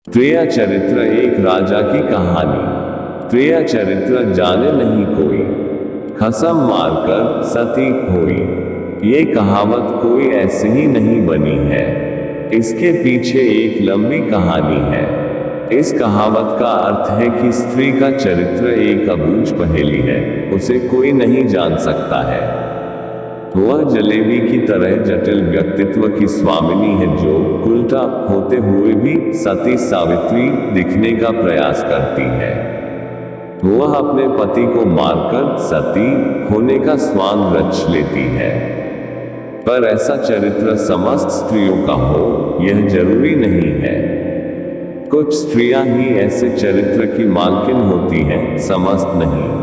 त्रेया चरित्र एक राजा की कहानी। त्रेया चरित्र जाने नहीं कोई, खसम मारकर सती होई। ये कहावत कोई ऐसे ही नहीं बनी है, इसके पीछे एक लंबी कहानी है। इस कहावत का अर्थ है कि स्त्री का चरित्र एक अबूझ पहेली है, उसे कोई नहीं जान सकता है। वह जलेबी की तरह जटिल व्यक्तित्व की स्वामिनी है जो उल्टा होते हुए भी सती सावित्री दिखने का प्रयास करती है। वह अपने पति को मारकर सती होने का स्वांग रच लेती है। पर ऐसा चरित्र समस्त स्त्रियों का हो, यह जरूरी नहीं है। कुछ स्त्रियां ही ऐसे चरित्र की मालकिन होती हैं, समस्त नहीं।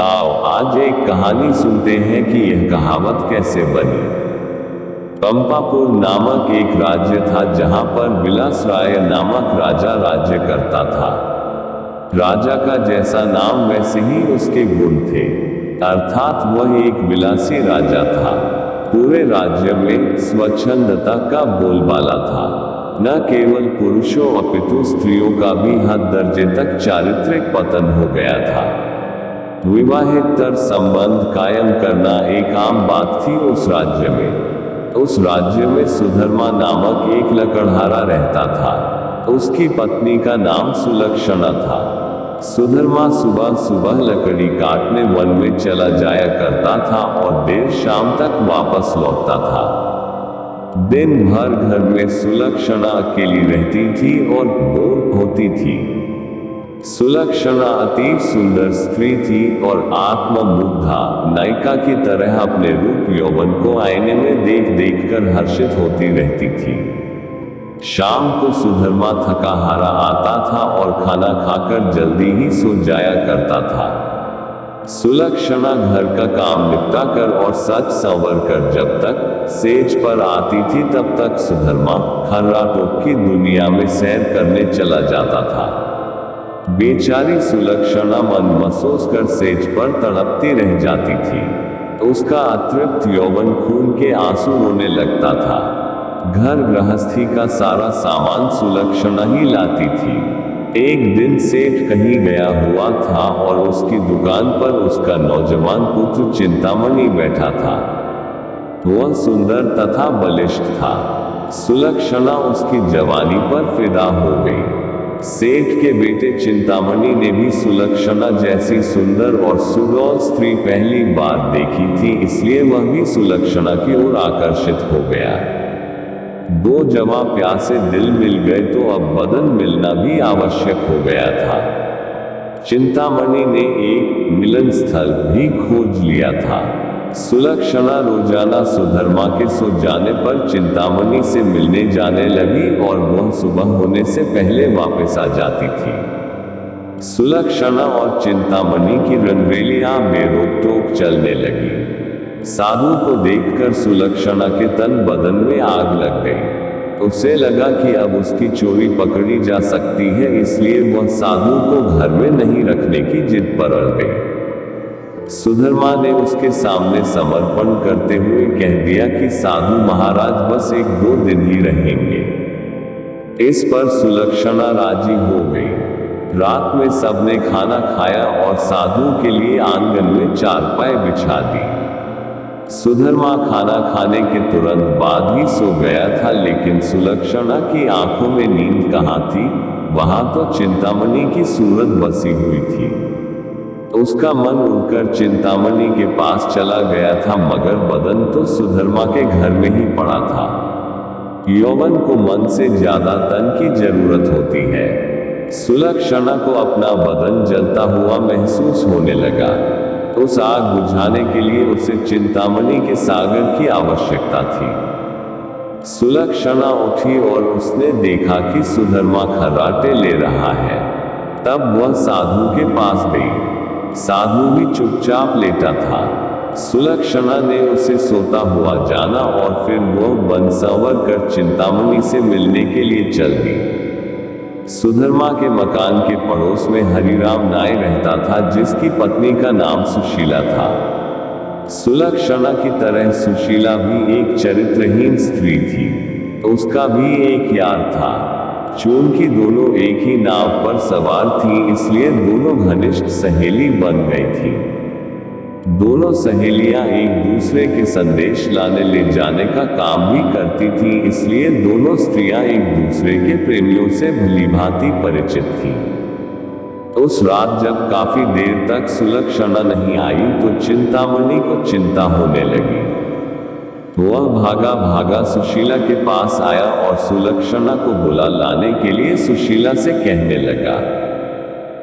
आओ आज एक कहानी सुनते हैं कि यह कहावत कैसे बनी। पंपापुर नामक एक राज्य था जहां पर विलासराय नामक राजा राज्य करता था। राजा का जैसा नाम वैसे ही उसके गुण थे, अर्थात वह एक विलासी राजा था। पूरे राज्य में स्वच्छंदता का बोलबाला था। न केवल पुरुषों अपितु स्त्रियों का भी हद दर्जे तक चारित्रिक पतन हो गया था। विवाहेतर संबंध कायम करना एक आम बात थी उस राज्य में। उस राज्य में सुधर्मा नामक एक लकड़हारा रहता था। उसकी पत्नी का नाम सुलक्षणा था। सुधर्मा सुबह सुबह लकड़ी काटने वन में चला जाया करता था और देर शाम तक वापस लौटता था। दिन भर घर में सुलक्षणा अकेली रहती थी और बोर होती थी। सुलक्षणा अति सुंदर स्त्री थी और आत्ममुग्धा नायिका की तरह अपने रूप यौवन को आईने में देख देख कर हर्षित होती रहती थी। शाम को सुधर्मा थका हारा आता था और खाना खाकर जल्दी ही सो जाया करता था। सुलक्षणा घर का काम निपटा कर और सच संवर कर जब तक सेज पर आती थी तब तक सुधर्मा खर्राटों की दुनिया में सैर करने चला जाता था। बेचारी सुलक्षणा मन महसूस कर सेज पर तड़पती रह जाती थी। उसका अतृप्त यौवन खून के आंसू रोने लगता था। घर गृहस्थी का सारा सामान सुलक्षणा ही लाती थी। एक दिन सेठ कहीं गया हुआ था और उसकी दुकान पर उसका नौजवान पुत्र चिंतामणि बैठा था। वह सुंदर तथा बलिष्ठ था। सुलक्षणा उसकी जवानी पर फिदा हो गई। सेठ के बेटे चिंतामणि ने भी सुलक्षणा जैसी सुंदर और सुडौल स्त्री पहली बार देखी थी, इसलिए वह भी सुलक्षणा की ओर आकर्षित हो गया। दो जवां प्यासे दिल मिल गए तो अब बदन मिलना भी आवश्यक हो गया था। चिंतामणि ने एक मिलन स्थल भी खोज लिया था। सुलक्षणा रोजाना सुधर्मा के सो जाने पर चिंतामणि से मिलने जाने लगी और वह सुबह होने से पहले वापस आ जाती थी। सुलक्षणा और चिंतामणि की रंगरेलियां बेरोक टोक चलने लगी। साधु को देखकर सुलक्षणा के तन बदन में आग लग गई। उसे लगा कि अब उसकी चोरी पकड़ी जा सकती है, इसलिए वह साधु को घर में नहीं रखने की जिद पर अड़ गई। सुधर्मा ने उसके सामने समर्पण करते हुए कह दिया कि साधु महाराज बस 1-2 दिन ही रहेंगे। इस पर सुलक्षणा राजी हो गई। रात में सबने खाना खाया और साधु के लिए आंगन में चारपाई बिछा दी। सुधर्मा खाना खाने के तुरंत बाद ही सो गया था, लेकिन सुलक्षणा की आंखों में नींद कहाँ थी, वहां तो चिंतामणि की सूरत बसी हुई थी। उसका मन उड़कर चिंतामणि के पास चला गया था, मगर बदन तो सुधर्मा के घर में ही पड़ा था। यौवन को मन से ज्यादा तन की जरूरत होती है। सुलक्षणा को अपना बदन जलता हुआ महसूस होने लगा। उस आग बुझाने के लिए उसे चिंतामणि के सागर की आवश्यकता थी। सुलक्षणा उठी और उसने देखा कि सुधर्मा खर्राटे ले रहा है। तब वह साधु के पास गई। साधु भी चुपचाप लेटा था। सुलक्षणा ने उसे सोता हुआ जाना और फिर वह बन संवर कर चिंतामणि से मिलने के लिए चल दी। सुधर्मा के मकान के पड़ोस में हरिराम नाय रहता था, जिसकी पत्नी का नाम सुशीला था। सुलक्षणा की तरह सुशीला भी एक चरित्रहीन स्त्री थी। उसका भी एक यार था। चूंकि दोनों एक ही नाव पर सवार थी इसलिए दोनों घनिष्ठ सहेली बन गई थी। दोनों सहेलियां एक दूसरे के संदेश लाने ले जाने का काम भी करती थी, इसलिए दोनों स्त्रियां एक दूसरे के प्रेमियों से भलीभांति परिचित थी। उस रात जब काफी देर तक सुलक्षणा नहीं आई तो चिंतामणि को चिंता होने लगी। वह भागा भागा सुशीला के पास आया और सुलक्षणा को बुला लाने के लिए सुशीला से कहने लगा।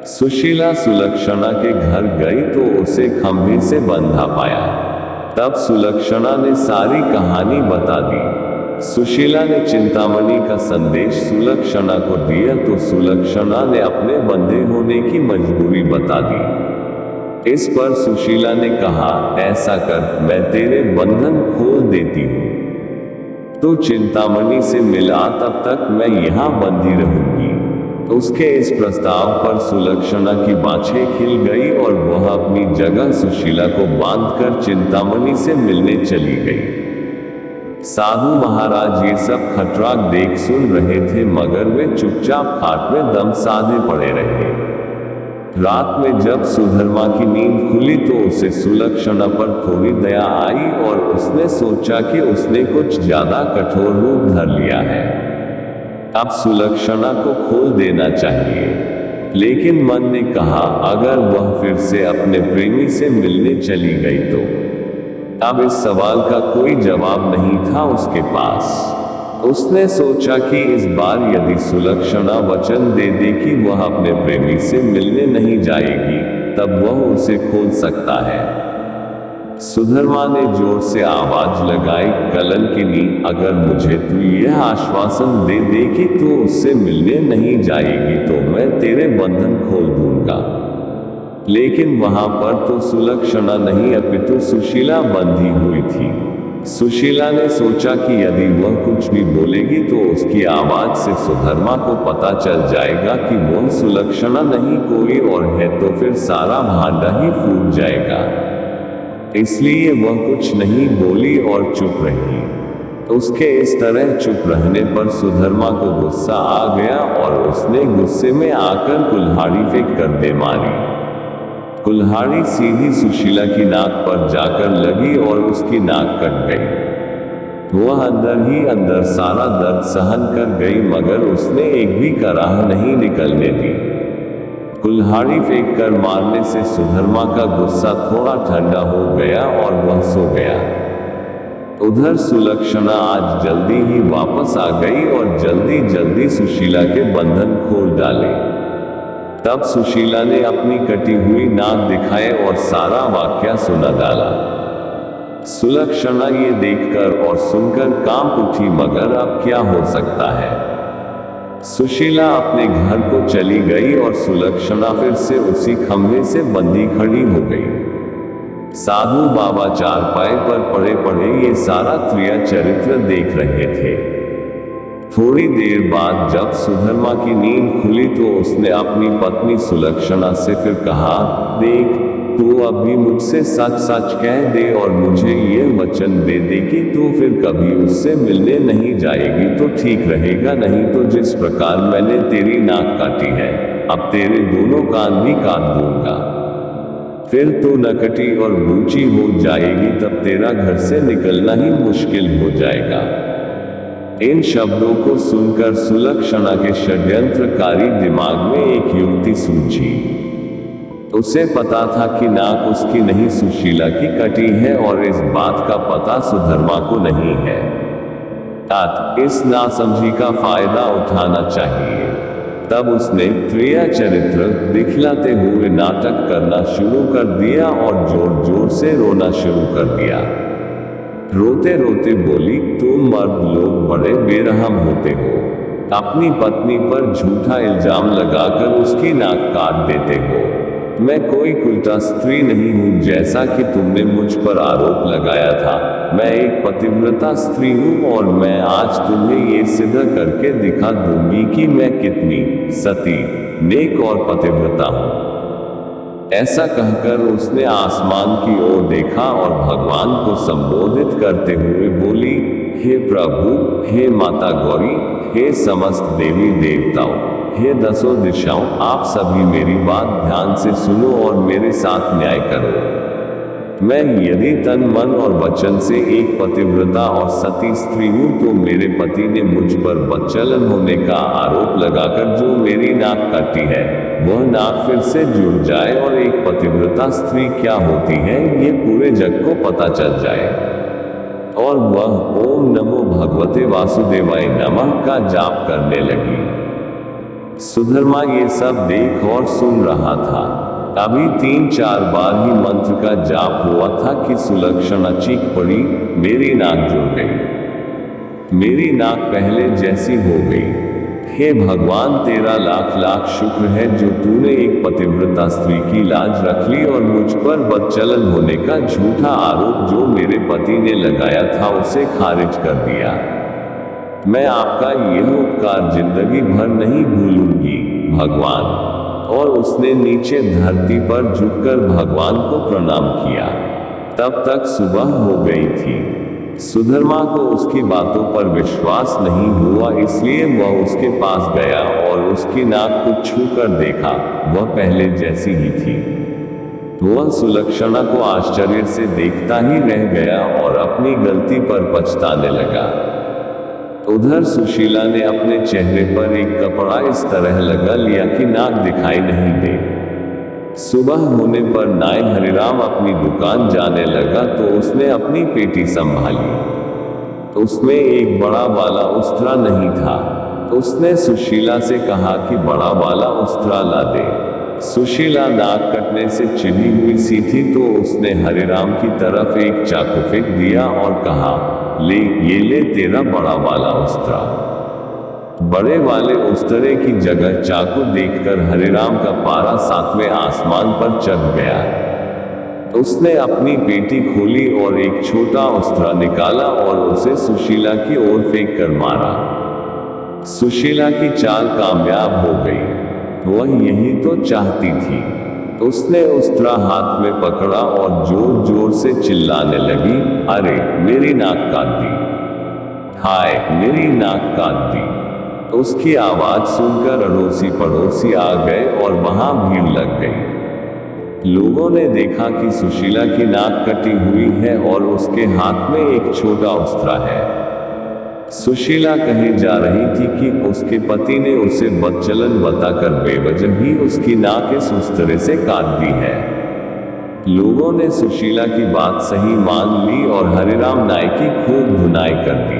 सुशीला सुलक्षणा के घर गई तो उसे खंभे से बंधा पाया। तब सुलक्षणा ने सारी कहानी बता दी। सुशीला ने चिंतामणि का संदेश सुलक्षणा को दिया तो सुलक्षणा ने अपने बंधे होने की मजबूरी बता दी। इस पर सुशीला ने कहा, ऐसा कर, मैं तेरे बंधन खोल देती हूँ। तो चिंतामणि से मिला, तब तक मैं यहाँ बंधी रहूंगी। उसके इस प्रस्ताव पर सुलक्षणा की बाछें खिल गई और वह अपनी जगह सुशीला को बांधकर चिंतामणि से मिलने चली गई। साधु महाराज ये सब खटराग देख सुन रहे थे, मगर वे चुपचाप खाट में दम साधे पड़े रहे। रात में जब सुधर्मा की नींद खुली तो उसे सुलक्षणा पर थोड़ी दया आई और उसने सोचा कि उसने कुछ ज्यादा कठोर रूप धर लिया है। अब सुलक्षणा को खोल देना चाहिए। लेकिन मन ने कहा, अगर वह फिर से अपने प्रेमी से मिलने चली गई तो? अब इस सवाल का कोई जवाब नहीं था उसके पास। उसने सोचा कि इस बार यदि सुलक्षणा वचन दे दे कि वह अपने प्रेमी से मिलने नहीं जाएगी, तब वह उसे खोल सकता है। सुधर्मा ने जोर से आवाज लगाई, कलंकिनी, अगर मुझे तू यह आश्वासन दे दे कि तू उससे मिलने नहीं जाएगी तो मैं तेरे बंधन खोल दूंगा। लेकिन वहां पर तो सुलक्षणा नहीं अपितु सुशीला बंधी हुई थी। सुशीला ने सोचा कि यदि वह कुछ भी बोलेगी तो उसकी आवाज से सुधर्मा को पता चल जाएगा कि वह सुलक्षणा नहीं कोई और है, तो फिर सारा भांडा ही फूट जाएगा। इसलिए वह कुछ नहीं बोली और चुप रही। उसके इस तरह चुप रहने पर सुधर्मा को गुस्सा आ गया और उसने गुस्से में आकर कुल्हाड़ी फेंक कर दे मारी। कुल्हाड़ी सीधी सुशीला की नाक पर जाकर लगी और उसकी नाक कट गई। वह अंदर ही अंदर सारा दर्द सहन कर गई, मगर उसने एक भी कराह नहीं निकलने दी। कुल्हाड़ी फेंक कर मारने से सुधर्मा का गुस्सा थोड़ा ठंडा हो गया और वह सो गया। उधर सुलक्षणा आज जल्दी ही वापस आ गई और जल्दी जल्दी सुशीला के बंधन खोल डाले। तब सुशीला ने अपनी कटी हुई नाक दिखाए और सारा वाक्या सुना डाला। सुलक्षणा ये देखकर और सुनकर कांप उठी, मगर अब क्या हो सकता है। सुशीला अपने घर को चली गई और सुलक्षणा फिर से उसी खंभे से बंधी खड़ी हो गई। साधु बाबा चारपाई पर पड़े पड़े ये सारा क्रिया चरित्र देख रहे थे। थोड़ी देर बाद जब सुधर्मा की नींद खुली तो उसने अपनी पत्नी सुलक्षणा से फिर कहा, देख, तू अब भी मुझसे सच सच कह दे और मुझे ये वचन दे दे कि तू फिर कभी उससे मिलने नहीं जाएगी तो ठीक रहेगा, नहीं तो जिस प्रकार मैंने तेरी नाक काटी है, अब तेरे दोनों कान भी काट दूंगा। फिर तो नकटी और बूची हो जाएगी, तब तेरा घर से निकलना ही मुश्किल हो जाएगा। इन शब्दों को सुनकर सुलक्षणा के षड्यंत्रकारी दिमाग में एक युक्ति सूझी। उसे पता था कि नाक उसकी नहीं सुशीला की कटी है और इस बात का पता सुधर्मा को नहीं है। इस नासमझी का फायदा उठाना चाहिए। तब उसने क्रिया चरित्र दिखलाते हुए नाटक करना शुरू कर दिया और जोर जोर से रोना शुरू कर दिया। रोते रोते बोली, तुम मर्द लोग बड़े बेरहम होते हो। अपनी पत्नी पर झूठा इल्जाम लगाकर उसकी नाक काट देते हो। मैं कोई कुलटा स्त्री नहीं हूँ जैसा कि तुमने मुझ पर आरोप लगाया था। मैं एक पतिव्रता स्त्री हूँ और मैं आज तुम्हें ये सिद्ध करके दिखा दूंगी कि मैं कितनी सती, नेक और पतिव्रता हूँ। ऐसा कहकर उसने आसमान की ओर देखा और भगवान को संबोधित करते हुए बोली, हे प्रभु, हे माता गौरी, हे समस्त देवी देवताओं, हे दसों दिशाओं, आप सभी मेरी बात ध्यान से सुनो और मेरे साथ न्याय करो। मैं यदि तन मन और वचन से एक पतिव्रता और सती स्त्री हूँ, तो मेरे पति ने मुझ पर बदचलन होने का आरोप लगाकर जो मेरी नाक काटी है, वह नाक फिर से जुड़ जाए और एक पतिव्रता स्त्री क्या होती है ये पूरे जग को पता चल जाए। और वह ओम नमो भगवते वासुदेवाय नमः का जाप करने लगी। सुधर्मा ये सब देख और सुन रहा था। अभी 3-4 बार ही मंत्र का जाप हुआ था कि सुलक्षणा चीख पड़ी, मेरी नाक जुड़ गई, मेरी नाक पहले जैसी हो गई। हे भगवान, तेरा लाख लाख शुक्र है जो तूने एक पतिव्रता स्त्री की लाज रख ली और मुझ पर बदचलन होने का झूठा आरोप जो मेरे पति ने लगाया था उसे खारिज कर दिया। मैं आपका यह उपकार जिंदगी भर नहीं भूलूंगी भगवान। और उसने नीचे धरती पर झुककर भगवान को प्रणाम किया। तब तक सुबह हो गई थी। सुधर्मा को उसकी बातों पर विश्वास नहीं हुआ, इसलिए वह उसके पास गया और उसकी नाक को छूकर देखा, वह पहले जैसी ही थी। वह सुलक्षणा को आश्चर्य से देखता ही रह गया और अपनी गलती पर पछताने लगा। उधर सुशीला ने अपने चेहरे पर एक कपड़ा इस तरह लगा लिया कि नाक दिखाई नहीं दे। सुबह होने पर नाई हरिराम अपनी दुकान जाने लगा तो उसने अपनी पेटी संभाली। उसमें एक बड़ा वाला उस्तरा नहीं था। उसने सुशीला से कहा कि बड़ा वाला उस्तरा ला दे। सुशीला नाक कटने से चिढ़ी हुई सी थी तो उसने हरिराम की तरफ एक चाकू फेंक दिया और कहा, ले, ये ले तेरा बड़ा वाला उस्तरा। बड़े वाले उस्तरे की जगह चाकू देखकर हरिराम का पारा 7वें आसमान पर चढ़ गया। उसने अपनी पेटी खोली और एक छोटा उस्तरा निकाला और उसे सुशीला की ओर फेंक कर मारा। सुशीला की चाल कामयाब हो गई। वह यही तो चाहती थी। उसने उस्तरा हाथ में पकड़ा और जोर जोर से चिल्लाने लगी, अरे मेरी नाक काट दी, हाय मेरी नाक काट दी। उसकी आवाज सुनकर अड़ोसी पड़ोसी आ गए और वहां भीड़ लग गई। लोगों ने देखा कि सुशीला की नाक कटी हुई है और उसके हाथ में एक छोटा उस्तरा है। सुशीला कहे जा रही थी कि उसके पति ने उसे बदचलन बताकर बेवजह ही उसकी नाक इस उस्तरे से काट दी है। लोगों ने सुशीला की बात सही मान ली और हरिराम नाई की खूब धुनाई कर दी।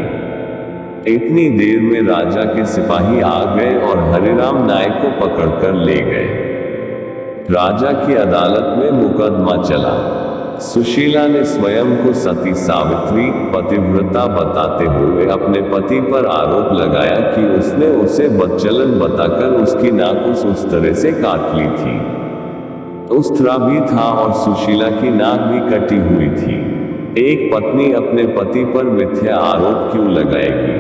इतनी देर में राजा के सिपाही आ गए और हरिराम नाई को पकड़कर ले गए। राजा की अदालत में मुकदमा चला। सुशीला ने स्वयं को सती सावित्री पतिव्रता बताते हुए अपने पति पर आरोप लगाया कि उसने उसे बदचलन बताकर उसकी नाक उस उस्तरे से काट ली थी। उस्तरा भी था और सुशीला की नाक भी कटी हुई थी। एक पत्नी अपने पति पर मिथ्या आरोप क्यों लगाएगी?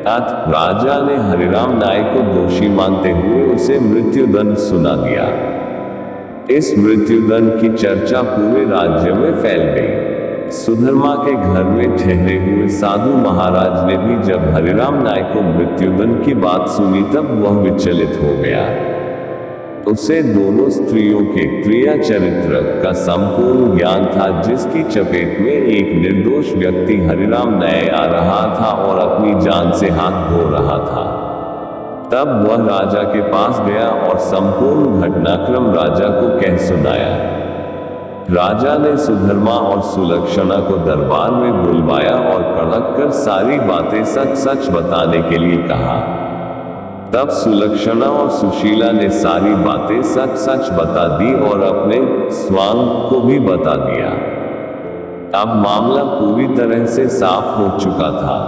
राजा ने हरिराम नाई को दोषी मानते हुए उसे मृत्युदंड सुना दिया। इस मृत्युदंड की चर्चा पूरे राज्य में फैल गई। सुधर्मा के घर में ठहरे हुए साधु महाराज ने भी जब हरिराम नाई को मृत्युदंड की बात सुनी तब वह विचलित हो गया। उसे दोनों स्त्रियों के क्रिया चरित्र का संपूर्ण ज्ञान था, जिसकी चपेट में एक निर्दोष व्यक्ति हरिराम नाई आ रहा था और अपनी जान से हाथ धो रहा था। तब वह राजा के पास गया और संपूर्ण घटनाक्रम राजा को कह सुनाया। राजा ने सुधर्मा और सुलक्षणा को दरबार में बुलवाया और कड़क कर सारी बातें सच सच बताने के लिए कहा। तब सुलक्षणा और सुशीला ने सारी बातें सच सच बता दी और अपने स्वांग को भी बता दिया। अब मामला पूरी तरह से साफ हो चुका था।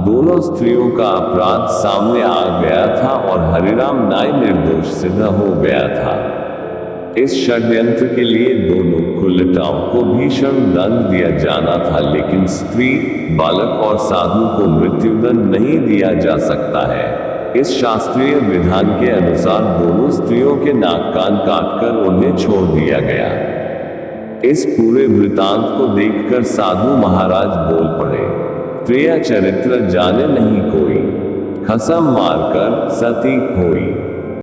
दोनों स्त्रियों का अपराध सामने आ गया था और हरिराम नाई निर्दोष सिद्ध हो गया था। इस षड्यंत्र के लिए दोनों कुलटाओं को भीषण दंड दिया जाना था, लेकिन स्त्री, बालक और साधु को मृत्युदंड नहीं दिया जा सकता है। इस शास्त्रीय विधान के अनुसार दोनों स्त्रियों के नाक कान काटकर उन्हें छोड़ दिया गया। इस पूरे वृतांत को देखकर साधु महाराज बोल पड़े, त्रेया चरित्र जाने नहीं कोई, खसम मारकर सती होई।